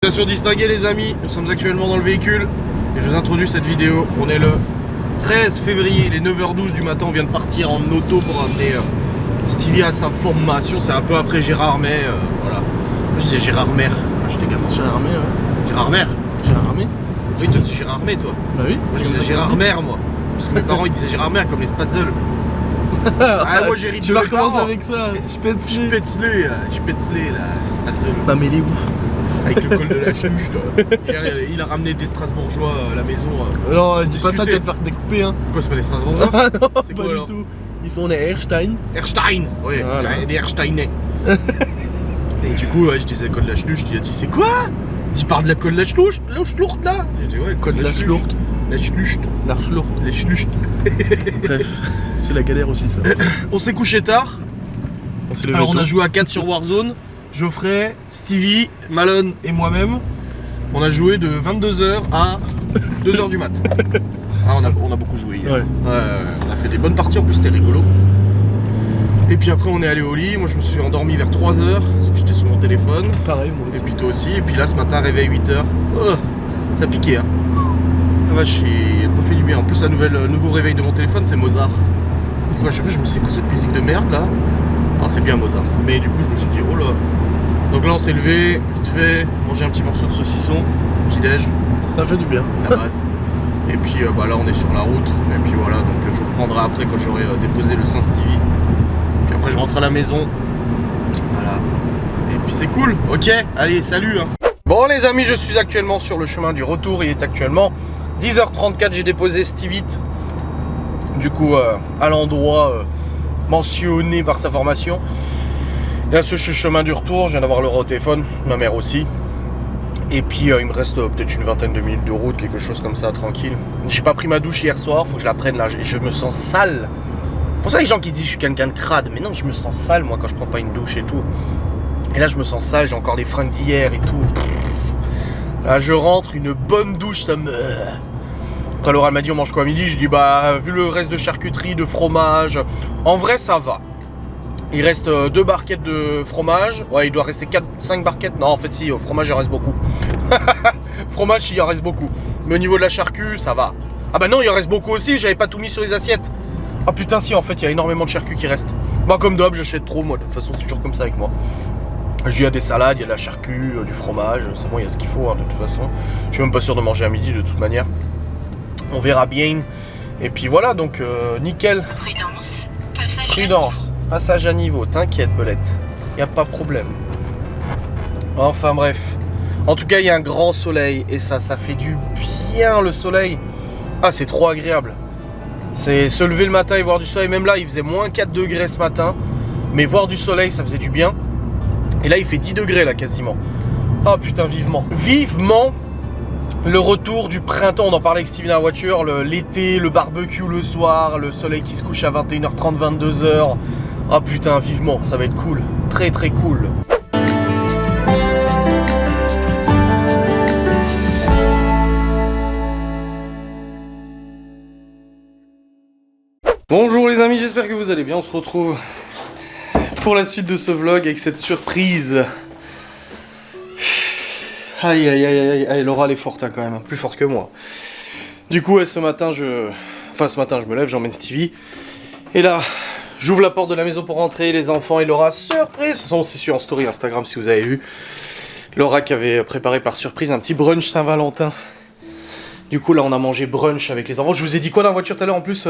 Station distinguée les amis, nous sommes actuellement dans le véhicule et je vous introduis cette vidéo. On est le 13 février, il est 9h12 du matin, on vient de partir en auto pour amener Stevie à sa formation. C'est un peu après Gérard May, voilà. Je disais Gérard Mer, j'étais gamin. Gérard May, ouais. Gérard Mer. Gérard May. Oui, toi tu dis Gérard May toi. Bah oui. Moi je disais Gérard Mer moi. Parce que mes parents ils disaient Gérard Mer comme les Spatzel. Ah moi j'ai ri de Tu vas mes recommencer parents. avec ça. Spätzle là, les Spatzel. Bah mais les ouf. Avec le col de la chluche, toi. Hier, il a ramené des Strasbourgeois à la maison. Non, dis pas ça, tu discuter. vas te faire découper hein. Quoi, c'est pas des Strasbourgeois? Ah non, C'est pas quoi, du alors tout. Ils sont les Erstein. Erstein. Oui, Voilà. des Ersteinais. Et du coup, ouais, je disais le col de la chluche, il a dit c'est quoi? Tu parles de la col de la chluche là? J'ai dit ouais, col de la chluche. La chluche. L'archlourde. Les chluches. Bref, c'est la galère aussi ça. On s'est couché tard. Alors on a joué à 4 sur Warzone. Geoffrey, Stevie, Malone et moi-même. On a joué de 22h à 2h du mat. Ah, on a beaucoup joué hier. Ouais. On a fait des bonnes parties, en plus c'était rigolo. Et puis après on est allé au lit, moi je me suis endormi vers 3h parce que j'étais sur mon téléphone. Pareil moi aussi. Et puis toi aussi, et puis là ce matin réveil 8h. Oh, ça piquait hein. La vache, il a pas fait du bien. En plus le nouveau réveil de mon téléphone c'est Mozart. Du coup à chaque fois je me suis dit quoi cette musique de merde là. Non c'est bien Mozart. Mais du coup je me suis dit oh là. Donc là on s'est levé, vite fait, manger un petit morceau de saucisson, petit déj, Ça fait du bien. la base. Et puis bah là on est sur la route, et puis voilà, donc je vous reprendrai après quand j'aurai déposé le Saint Stevie. Puis après je rentre à la maison. Voilà. Et puis c'est cool, ok, allez salut hein. Bon les amis, je suis actuellement sur le chemin du retour, il est actuellement 10h34, j'ai déposé Stevie. Du coup à l'endroit mentionné par sa formation. Et à ce chemin du retour, je viens d'avoir Laura au téléphone, ma mère aussi. Et puis il me reste peut-être une vingtaine de minutes de route, quelque chose comme ça, tranquille. J'ai pas pris ma douche hier soir, faut que je la prenne là, je me sens sale. C'est pour ça que les gens qui disent je suis quelqu'un de crade, mais non, je me sens sale moi quand je prends pas une douche et tout. Et là je me sens sale, j'ai encore les fringues d'hier et tout. Là je rentre, une bonne douche, ça me... Après Laura m'a dit on mange quoi à midi, je dis bah vu le reste de charcuterie, de fromage, en vrai ça va. Il reste 2 barquettes de fromage. Ouais, il doit rester 5 barquettes. Non, en fait, si, au fromage, il en reste beaucoup. Fromage, il en reste beaucoup. Mais au niveau de la charcu, ça va. Ah bah non, il en reste beaucoup aussi. J'avais pas tout mis sur les assiettes. Ah putain, si, en fait, il y a énormément de charcu qui reste. Bah, comme d'hab, j'achète trop, moi. De toute façon, c'est toujours comme ça avec moi. Il y a des salades, il y a de la charcu, du fromage. C'est bon, il y a ce qu'il faut, hein, de toute façon. Je suis même pas sûr de manger à midi, de toute manière. On verra bien. Et puis voilà, donc, nickel. Prudence. Prudence. Passage à niveau, t'inquiète Belette, y a pas de problème. Enfin bref. En tout cas, il y a un grand soleil et ça fait du bien le soleil. Ah, c'est trop agréable. C'est se lever le matin et voir du soleil. Même là, il faisait moins 4 degrés ce matin. Mais voir du soleil, ça faisait du bien. Et là, il fait 10 degrés là quasiment. Ah putain, vivement. Vivement le retour du printemps. On en parlait avec Stevie dans la voiture. L'été, le barbecue le soir, le soleil qui se couche à 21h30, 22h. Ah putain, vivement, ça va être cool. Très très cool. Bonjour les amis, j'espère que vous allez bien. On se retrouve pour la suite de ce vlog avec cette surprise. Aïe aïe aïe aïe, Laura elle est forte hein, quand même, plus forte que moi. Du coup, ce matin je me lève, j'emmène Stevie. Et là, j'ouvre la porte de la maison pour rentrer, les enfants et Laura, surprise. De toute façon, c'est sur en story Instagram si vous avez vu. Laura qui avait préparé par surprise un petit brunch Saint-Valentin. Du coup, là, on a mangé brunch avec les enfants. Je vous ai dit quoi dans la voiture tout à l'heure en plus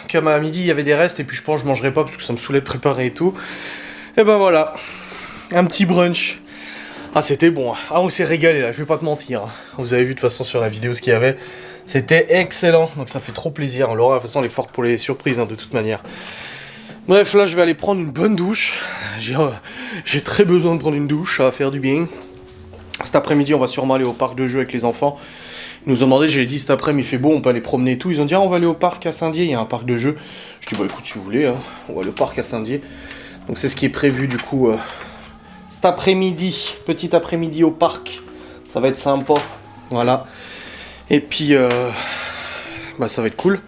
qu'à midi, il y avait des restes et puis je pense que je mangerai pas parce que ça me saoulait de préparer et tout. Et ben voilà, un petit brunch. Ah, c'était bon. Ah, on s'est régalé là, je vais pas te mentir. Vous avez vu de toute façon sur la vidéo ce qu'il y avait. C'était excellent, donc ça fait trop plaisir. Laura, de toute façon, elle est forte pour les surprises hein, de toute manière. Bref, là je vais aller prendre une bonne douche. J'ai très besoin de prendre une douche, ça va faire du bien. Cet après-midi, on va sûrement aller au parc de jeux avec les enfants. Ils nous ont demandé, j'ai dit cet après-midi, il fait beau, on peut aller promener et tout. Ils ont dit, ah, on va aller au parc à Saint-Dié, il y a un parc de jeux. Je dis, bah écoute, si vous voulez, hein, on va aller au parc à Saint-Dié. Donc c'est ce qui est prévu du coup cet après-midi, petit après-midi au parc. Ça va être sympa, voilà. Et puis, bah ça va être cool.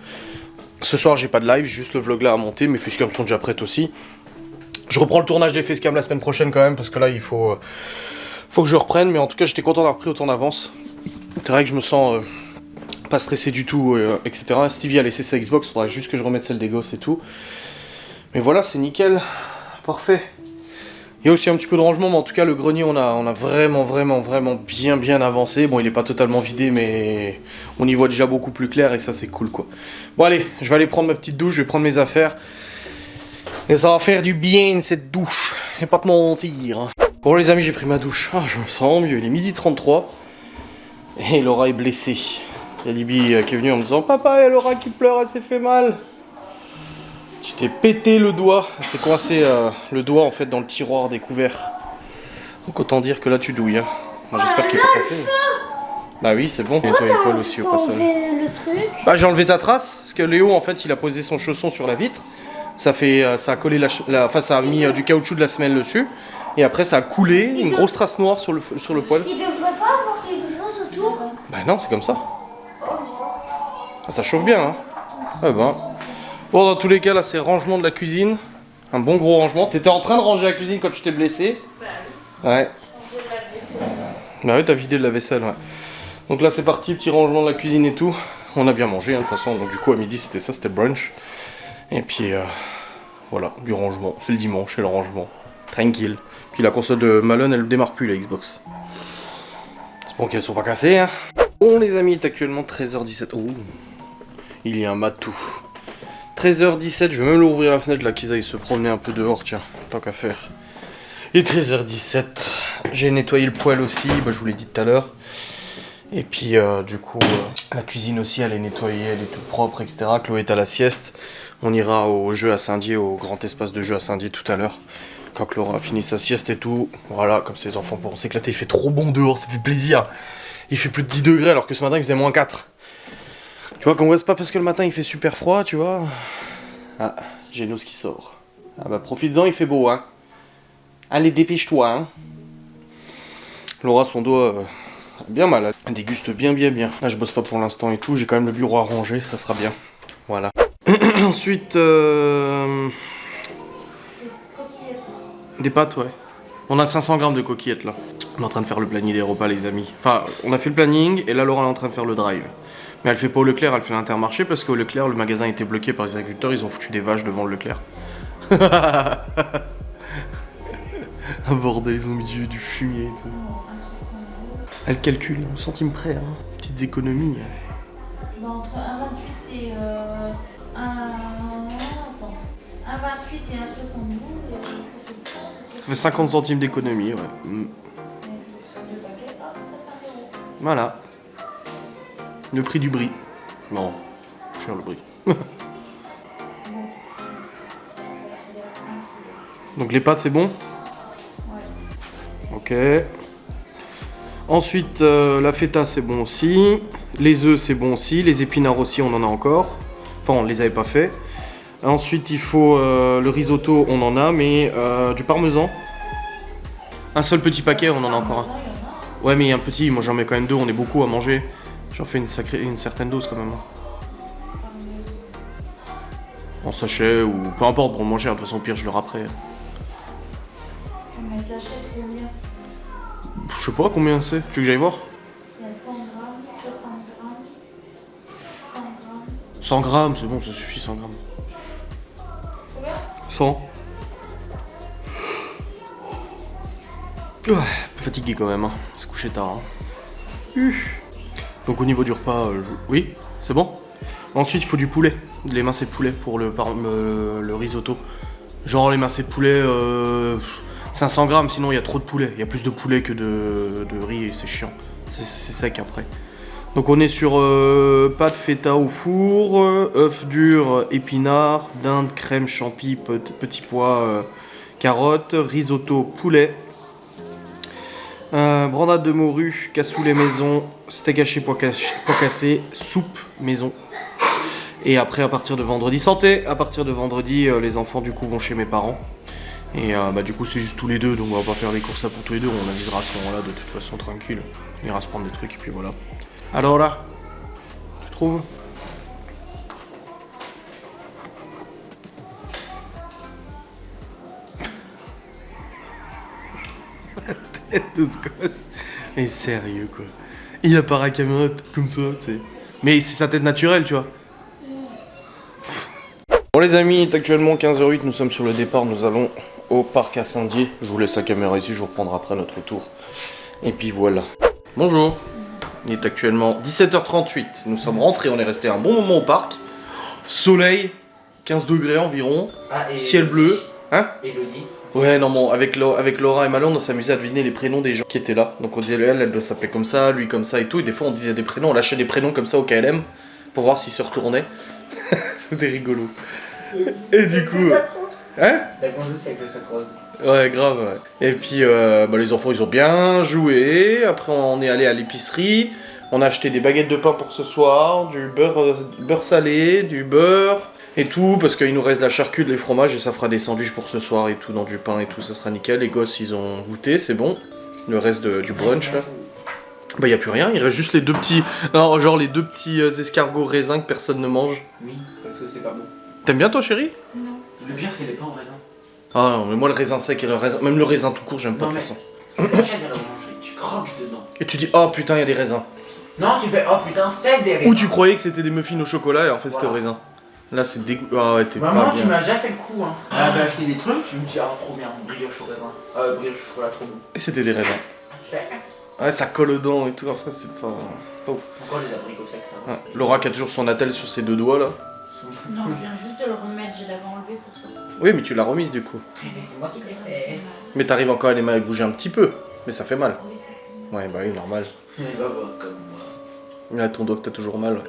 Ce soir j'ai pas de live, juste le vlog là à monter, mes facecams sont déjà prêtes aussi. Je reprends le tournage des facecams la semaine prochaine quand même, parce que là il faut Faut que je reprenne, mais en tout cas j'étais content d'avoir pris autant d'avance. C'est vrai que je me sens pas stressé du tout, etc. Stevie a laissé sa Xbox, faudrait juste que je remette celle des gosses et tout. Mais voilà, c'est nickel, parfait. Il y a aussi un petit peu de rangement, mais en tout cas le grenier on a vraiment bien avancé. Bon, il est pas totalement vidé, mais on y voit déjà beaucoup plus clair et ça c'est cool quoi. Bon allez, je vais aller prendre ma petite douche, je vais prendre mes affaires. Et ça va faire du bien cette douche, et pas te mentir. Hein. Bon les amis, j'ai pris ma douche, je me sens mieux, il est 12h33. Et Laura est blessée. Il y a Libby qui est venue en me disant « Papa, il y a Laura qui pleure, elle s'est fait mal !» Tu t'es pété le doigt, elle s'est coincé le doigt en fait dans le tiroir des couverts. Donc autant dire que là tu douilles. Hein. Moi j'espère qu'il est pas cassé. Bah oui, c'est bon. Nettoyer les poils aussi au passage. Le truc. Bah j'ai enlevé ta trace, parce que Léo en fait il a posé son chausson sur la vitre. Ça a collé enfin ça a mis du caoutchouc de la semelle dessus. Et après ça a coulé, une grosse trace noire sur le poil. Il devrait pas avoir quelque chose autour. Bah non, c'est comme ça. Ça chauffe bien, hein. Ah ben. Bon, dans tous les cas, là, c'est rangement de la cuisine. Un bon gros rangement. T'étais en train de ranger la cuisine quand tu t'es blessé. Ouais. Bah ouais, t'as vidé de la vaisselle, ouais. Donc là, c'est parti, petit rangement de la cuisine et tout. On a bien mangé, hein, de toute façon. Donc du coup, à midi, c'était ça, c'était le brunch. Et puis, voilà, du rangement. C'est le dimanche, c'est le rangement. Tranquille. Puis la console de Malone, elle démarre plus, la Xbox. C'est bon qu'elles sont pas cassées, hein. Bon, les amis, il est actuellement 13h17. Oh, il y a un matou. 13h17, je vais même l'ouvrir la fenêtre là, qu'ils aillent se promener un peu dehors, tiens, tant qu'à faire. Il est 13h17, j'ai nettoyé le poêle aussi, bah, je vous l'ai dit tout à l'heure. Et puis du coup, la cuisine aussi, elle est nettoyée, elle est toute propre, etc. Chloé est à la sieste, on ira au jeu à Saint-Dié, au grand espace de jeu à Saint-Dié tout à l'heure. Quand Chloé aura fini sa sieste et tout, voilà, comme ces enfants pourront s'éclater, il fait trop bon dehors, ça fait plaisir. Il fait plus de 10 degrés alors que ce matin il faisait moins 4. Tu vois, qu'on voit, c'est pas parce que le matin il fait super froid, tu vois. Ah, Génos qui sort. Ah bah profites-en, il fait beau, hein. Allez, dépêche-toi, hein. Laura, son doigt a bien mal, elle déguste bien. Là, je bosse pas pour l'instant et tout, j'ai quand même le bureau à ranger, ça sera bien. Voilà. Ensuite, des pâtes, ouais. On a 500 grammes de coquillettes, là. On est en train de faire le planning des repas, les amis. Enfin, on a fait le planning, et là, Laura est en train de faire le drive. Mais elle fait pas au Leclerc, elle fait l'Intermarché parce qu'au Leclerc, le magasin était bloqué par les agriculteurs, ils ont foutu des vaches devant le Leclerc. Un bordel, ils ont mis du fumier et tout. Elle calcule, au centime près, hein. Petites économies. Bah, entre 1,28 et 1,28 et 1,72, Ça fait 50 centimes d'économie, ouais. Voilà. Le prix du brie. Non, cher le brie. Donc les pâtes, c'est bon? Ok. Ensuite, la feta, c'est bon aussi. Les œufs, c'est bon aussi. Les épinards aussi, on en a encore. Enfin, on ne les avait pas fait. Ensuite, il faut le risotto, on en a, mais du parmesan. Un seul petit paquet, on en a encore un. Ouais, mais un petit, moi j'en mets quand même 2, on est beaucoup à manger. J'en fais une certaine dose quand même. En sachet ou peu importe, pour manger, de toute façon au pire je le râperai. mais ça achète combien? Je sais pas combien c'est, tu veux que j'aille voir? Il y a 100 grammes, 60 grammes, 100 grammes. 100 grammes, c'est bon, ça suffit 100 grammes. Combien? 100. Ouais, un peu fatigué quand même, hein. Se coucher tard. Hein. Donc au niveau du repas, oui, c'est bon. Ensuite, il faut du poulet, de l'émincé de poulet pour le risotto. Genre l'émincé de poulet, 500 grammes, sinon il y a trop de poulet. Il y a plus de poulet que de riz et c'est chiant. C'est sec après. Donc on est sur pâte feta au four, œufs durs, épinards, dinde, crème, champi, petits pois, carottes, risotto, poulet. Brandade de morue, cassoulet maison, steak haché, pois cassés, soupe maison. Et après, à partir de vendredi, santé, à partir de vendredi, les enfants du coup vont chez mes parents. Et bah du coup c'est juste tous les deux, donc on va pas faire les courses là pour tous les deux, on avisera à ce moment là de toute façon tranquille. On ira se prendre des trucs et puis voilà. Alors là, tu trouves? tête de ce gosse. Mais sérieux, quoi. Il apparaît à la caméra comme ça, tu sais. Mais c'est sa tête naturelle, tu vois. Bon les amis, il est actuellement 15h08, nous sommes sur le départ, nous allons au parc à Saint-Dié. Je vous laisse la caméra ici, je vous reprendrai après notre tour. Et puis voilà. Bonjour. Il est actuellement 17h38, nous sommes rentrés, on est resté un bon moment au parc. Soleil, 15 degrés environ, ciel bleu. Hein? Elodie. Ouais, non, bon, avec Laura et Malon, on s'amusait à deviner les prénoms des gens qui étaient là. Donc on disait, elle doit s'appeler comme ça, lui comme ça et tout. Et des fois, on disait des prénoms, on lâchait des prénoms comme ça au KLM pour voir s'ils se retournaient. C'était rigolo. Et du coup. Hein? La gonzesse avec le sac rose. Ouais, grave, ouais. Et puis, les enfants, ils ont bien joué. Après, on est allé à l'épicerie. On a acheté des baguettes de pain pour ce soir, du beurre salé, du beurre. Et tout, parce qu'il nous reste de la charcuterie, des fromages, et ça fera des sandwichs pour ce soir et tout, dans du pain et tout, ça sera nickel. Les gosses, ils ont goûté, c'est bon. Le reste du brunch, là. Bah, y a plus rien, il reste juste les deux petits... Non, genre les deux petits escargots raisins que personne ne mange. Oui, parce que c'est pas bon. T'aimes bien, toi, chérie? Non. Le pire, c'est les pains au raisin. Ah non, mais moi, le raisin sec et le raisin... Même le raisin tout court, j'aime pas de toute façon. Tu t'achètes à la boulangerie, tu croques dedans. Et tu dis, oh putain, il y a des raisins. Non, tu fais, oh putain, c'est des raisins. Ou tu croyais que c'était des muffins au chocolat, et en fait, c'était au raisin. Là, c'est dégoût... Ah ouais, t'es Maman, pas tu bien. m'as déjà fait le coup, hein. Elle avait acheté des trucs, je me suis dit, ah, trop bien, brioche au raisin. Brioche au chocolat, trop bon. Et c'était des raisins. Ouais, ça colle aux dents et tout, enfin, c'est pas ouf. Encore les abricots secs, ça va. Ouais. Laura qui a toujours son attelle sur ses deux doigts, là. Non, je viens juste de le remettre, je l'avais enlevé pour ça. Oui, mais tu l'as remise, du coup. Moi, c'est que ça fait. Mais t'arrives encore à les mains à bouger un petit peu. Mais ça fait mal. Ouais, bah oui, normal. Il va voir comme moi. Là, ton doigt que t'as toujours mal. Ouais.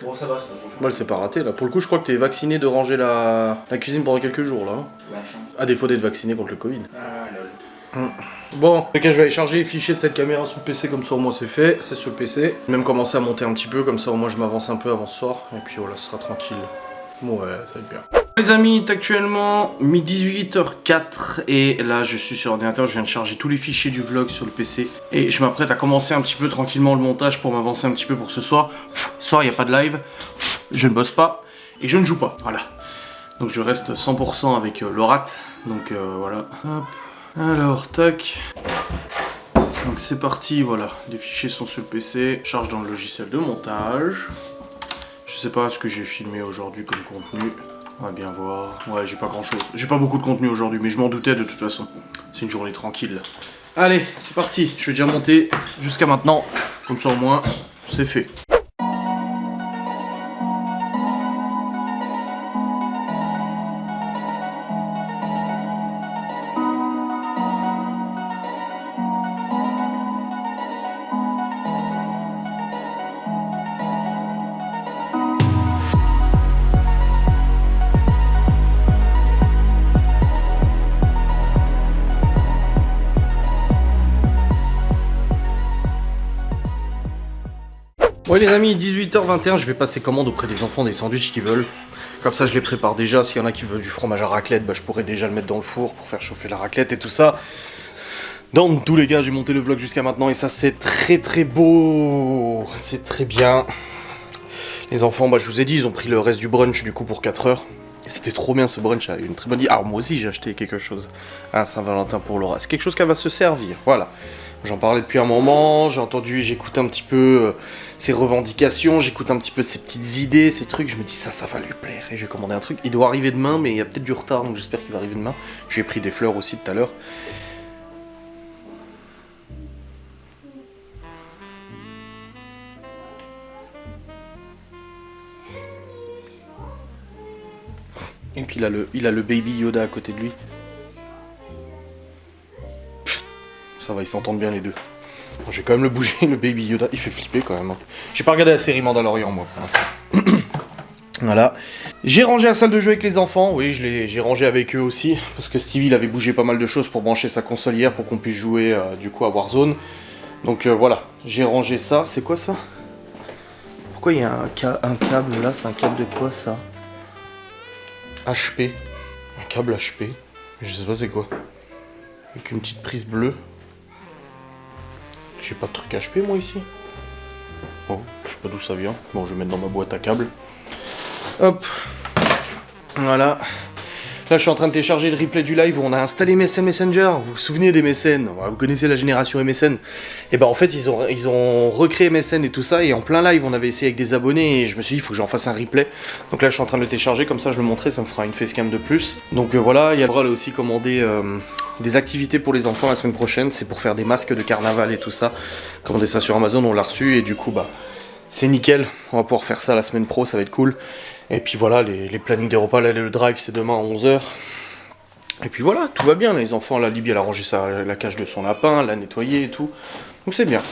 Bon, ça va, c'est pas trop chaud. Moi, c'est pas raté, là. Pour le coup, je crois que t'es vacciné de ranger la cuisine pendant quelques jours, là. Hein. La chance. À défaut d'être vacciné contre le Covid. Ah, lol. Bon, ok, je vais aller charger les fichiers de cette caméra sur le PC, comme ça au moins c'est fait, c'est sur le PC. Je vais même commencer à monter un petit peu, comme ça au moins je m'avance un peu avant ce soir, et puis voilà, ce sera tranquille. Ouais, ça va être bien. Les amis, il est actuellement 18h04, et là je suis sur l'ordinateur, je viens de charger tous les fichiers du vlog sur le PC, et je m'apprête à commencer un petit peu tranquillement le montage pour m'avancer un petit peu pour ce soir. Ce soir, il n'y a pas de live, je ne bosse pas, et je ne joue pas, voilà. Donc je reste 100% avec Lorat, donc voilà. Hop. Alors, tac. Donc c'est parti, voilà. Les fichiers sont sur le PC. Charge dans le logiciel de montage. Je sais pas ce que j'ai filmé aujourd'hui comme contenu. On va bien voir. Ouais, j'ai pas grand chose. J'ai pas beaucoup de contenu aujourd'hui, mais je m'en doutais de toute façon. C'est une journée tranquille. Allez, c'est parti. Je vais déjà monter jusqu'à maintenant. Comme ça au moins, c'est fait. Ouais les amis, 18h21, je vais passer commande auprès des enfants des sandwichs qu'ils veulent. Comme ça je les prépare déjà, s'il y en a qui veulent du fromage à raclette, bah, je pourrais déjà le mettre dans le four pour faire chauffer la raclette et tout ça. Dans tous les cas, j'ai monté le vlog jusqu'à maintenant et ça c'est très très beau. C'est très bien. Les enfants, bah je vous ai dit, ils ont pris le reste du brunch du coup pour 4 heures. Et c'était trop bien ce brunch, a eu une très bonne idée. Alors moi aussi j'ai acheté quelque chose à Saint-Valentin pour Laura. C'est quelque chose qu'elle va se servir, voilà. J'en parlais depuis un moment, j'écoute un petit peu ses revendications, j'écoute un petit peu ses petites idées, ses trucs, je me dis ça va lui plaire. Et j'ai commandé un truc, il doit arriver demain, mais il y a peut-être du retard, donc j'espère qu'il va arriver demain. J'ai pris des fleurs aussi tout à l'heure. Et puis il a le baby Yoda à côté de lui. Ça va, ils s'entendent bien les deux. Bon, j'ai quand même le bouger, le baby Yoda, il fait flipper quand même. Hein. J'ai pas regardé la série Mandalorian moi pour l'instant. Voilà. J'ai rangé la salle de jeu avec les enfants, oui, j'ai rangé avec eux aussi, parce que Stevie il avait bougé pas mal de choses pour brancher sa console hier pour qu'on puisse jouer du coup à Warzone. Donc voilà, j'ai rangé ça. C'est quoi ça? Pourquoi il y a un câble là? C'est un câble de quoi ça? HP. Un câble HP. Je sais pas c'est quoi. Avec une petite prise bleue. J'ai pas de truc HP moi ici. Bon, je sais pas d'où ça vient. Bon, je vais mettre dans ma boîte à câbles. Hop. Voilà. Là, je suis en train de télécharger le replay du live où on a installé MSN Messenger. Vous vous souvenez des MSN? Vous connaissez la génération MSN. Et ben en fait, ils ont recréé MSN et tout ça. Et en plein live, on avait essayé avec des abonnés. Et je me suis dit, il faut que j'en fasse un replay. Donc là, je suis en train de le télécharger. Comme ça, je le montrerai. Ça me fera une facecam de plus. Donc voilà, il y a aussi commandé des activités pour les enfants la semaine prochaine. C'est pour faire des masques de carnaval et tout ça. Commandé ça sur Amazon, on l'a reçu. Et du coup, bah, c'est nickel. On va pouvoir faire ça la semaine pro. Ça va être cool. Et puis voilà, les plannings des repas, là, le drive c'est demain à 11h. Et puis voilà, tout va bien, les enfants, la Libye elle a rangé la cage de son lapin, elle l'a nettoyé et tout. Donc c'est bien.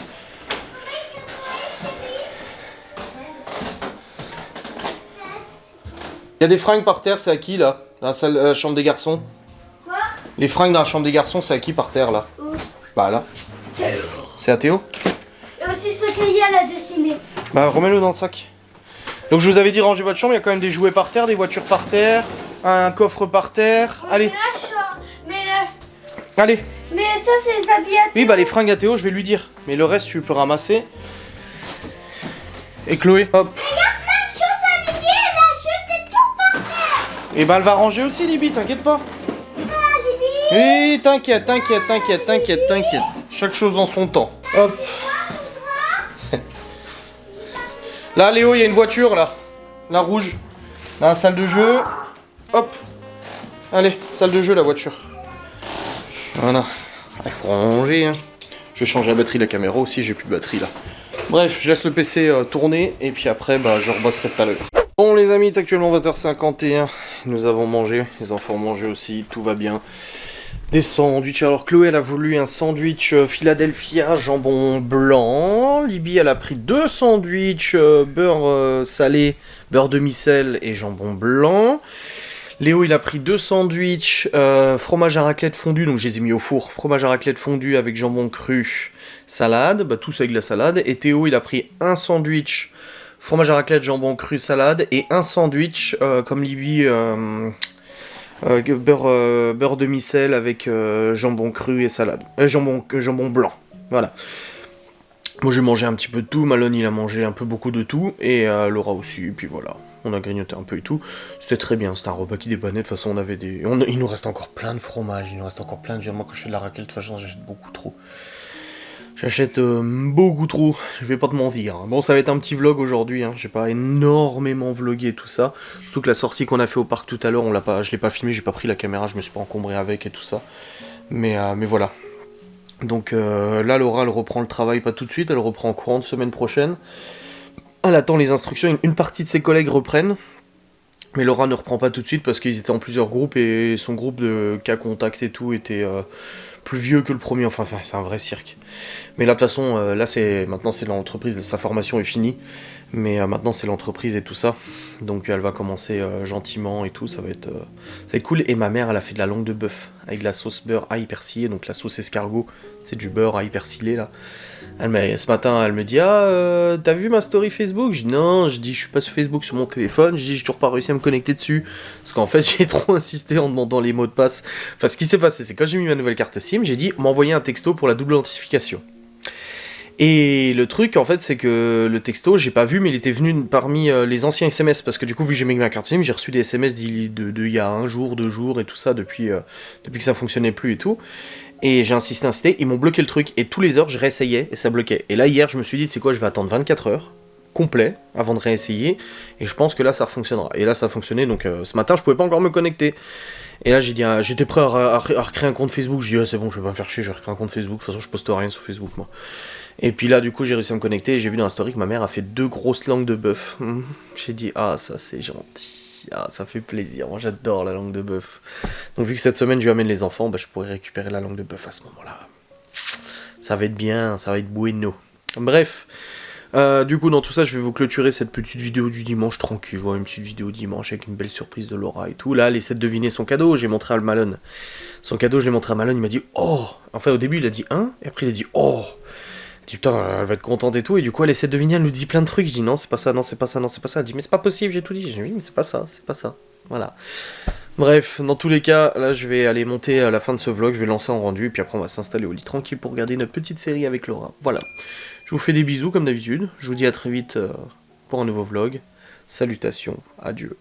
Il y a des fringues par terre, c'est à qui là? La chambre des garçons? Quoi? Les fringues dans la chambre des garçons, c'est à qui par terre là? Où? Bah là. C'est à Théo? Et aussi ce qu'il y a là dessiné. Bah remets-le dans le sac. Donc je vous avais dit ranger votre chambre, il y a quand même des jouets par terre, des voitures par terre, un coffre par terre. Allez, allez. Mais ça c'est les habits à Oui bah les fringues à Théo, je vais lui dire. Mais le reste tu peux ramasser. Et Chloé, hop. Il y a plein de choses à Libye, elle a jeté tout par terre. Et bah elle va ranger aussi Libye, t'inquiète pas. Oui, t'inquiète. Chaque chose en son temps. Hop. Là Léo, il y a une voiture là. La rouge. Là, la salle de jeu. Hop. Allez, salle de jeu la voiture. Voilà. Il faut ranger. Hein. Je vais changer la batterie de la caméra aussi, j'ai plus de batterie là. Bref, je laisse le PC tourner et puis après bah, je rebosserai tout à l'heure. Bon les amis, il est actuellement 20h51. Nous avons mangé, les enfants ont mangé aussi, tout va bien. Des sandwichs. Alors Chloé elle a voulu un sandwich Philadelphia jambon blanc. Libye elle a pris 2 sandwichs beurre salé, beurre demi-sel et jambon blanc. Léo il a pris 2 sandwichs fromage à raclette fondu, donc je les ai mis au four. Fromage à raclette fondu avec jambon cru, salade, bah, tous avec de la salade. Et Théo il a pris un sandwich fromage à raclette, jambon cru, salade. Et un sandwich comme Libye... beurre demi-sel avec jambon cru et salade. Jambon blanc. Voilà. Moi j'ai mangé un petit peu de tout. Malone il a mangé un peu beaucoup de tout. Et Laura aussi. Et puis voilà. On a grignoté un peu et tout. C'était très bien. C'était un repas qui dépannait. De toute façon on avait des... Il nous reste encore plein de fromage. Il nous reste encore plein de viande. Moi quand je fais de la raclette, de toute façon j'achète beaucoup trop. J'achète beaucoup trop, je vais pas te mentir. Bon, ça va être un petit vlog aujourd'hui, hein. J'ai pas énormément vlogué tout ça. Surtout que la sortie qu'on a fait au parc tout à l'heure, je l'ai pas filmé, j'ai pas pris la caméra, je me suis pas encombré avec et tout ça. Mais voilà. Donc là, Laura, elle reprend le travail pas tout de suite, elle reprend en courant de semaine prochaine. Elle attend les instructions, une partie de ses collègues reprennent. Mais Laura ne reprend pas tout de suite parce qu'ils étaient en plusieurs groupes et son groupe de cas contact et tout était... plus vieux que le premier, enfin c'est un vrai cirque. Mais là de toute façon, maintenant c'est l'entreprise, sa formation est finie, mais maintenant c'est l'entreprise et tout ça, donc elle va commencer gentiment et tout, ça va être cool. Et ma mère elle a fait de la langue de bœuf, avec de la sauce beurre ail persillé, donc la sauce escargot, c'est du beurre ail persillé là. Ce matin elle me dit t'as vu ma story Facebook? Je dis non, je suis pas sur Facebook sur mon téléphone, je dis j'ai toujours pas réussi à me connecter dessus, parce qu'en fait j'ai trop insisté en demandant les mots de passe. Enfin ce qui s'est passé c'est quand j'ai mis ma nouvelle carte SIM, j'ai dit m'envoyer un texto pour la double authentification. Et le truc en fait c'est que le texto j'ai pas vu mais il était venu parmi les anciens SMS, parce que du coup vu que j'ai mis ma carte SIM j'ai reçu des SMS il y a 1 jour, 2 jours et tout ça depuis que ça fonctionnait plus et tout. Et j'ai insisté, ils m'ont bloqué le truc, et tous les heures je réessayais, et ça bloquait. Et là hier je me suis dit, tu sais quoi, je vais attendre 24 heures, complet, avant de réessayer, et je pense que là ça fonctionnera. Et là ça a fonctionné, donc ce matin je pouvais pas encore me connecter. Et là j'ai dit, j'étais prêt à recréer un compte Facebook, je dis, c'est bon, je vais pas me faire chier, je vais recréer un compte Facebook, de toute façon je poste rien sur Facebook moi. Et puis là du coup j'ai réussi à me connecter, et j'ai vu dans la story que ma mère a fait 2 grosses langues de bœuf. J'ai dit, ça c'est gentil. Ça fait plaisir, moi j'adore la langue de bœuf. Donc vu que cette semaine je lui amène les enfants, je pourrais récupérer la langue de bœuf à ce moment-là. Ça va être bien, ça va être bueno. Bref, du coup dans tout ça je vais vous clôturer cette petite vidéo du dimanche tranquille. Je vois une petite vidéo dimanche avec une belle surprise de Laura et tout. Là elle essaie de deviner son cadeau, j'ai montré à Malone. Son cadeau je l'ai montré à Malone, il m'a dit oh. Enfin au début il a dit et après il a dit oh. Je dis putain elle va être contente et tout, et du coup elle essaie de deviner, elle nous dit plein de trucs, je dis non c'est pas ça, non c'est pas ça, non c'est pas ça, elle dit mais c'est pas possible, j'ai tout dit, je dis oui mais c'est pas ça, voilà. Bref, dans tous les cas, là je vais aller monter à la fin de ce vlog, je vais lancer en rendu, et puis après on va s'installer au lit tranquille pour regarder notre petite série avec Laura, voilà. Je vous fais des bisous comme d'habitude, je vous dis à très vite pour un nouveau vlog, salutations, adieu.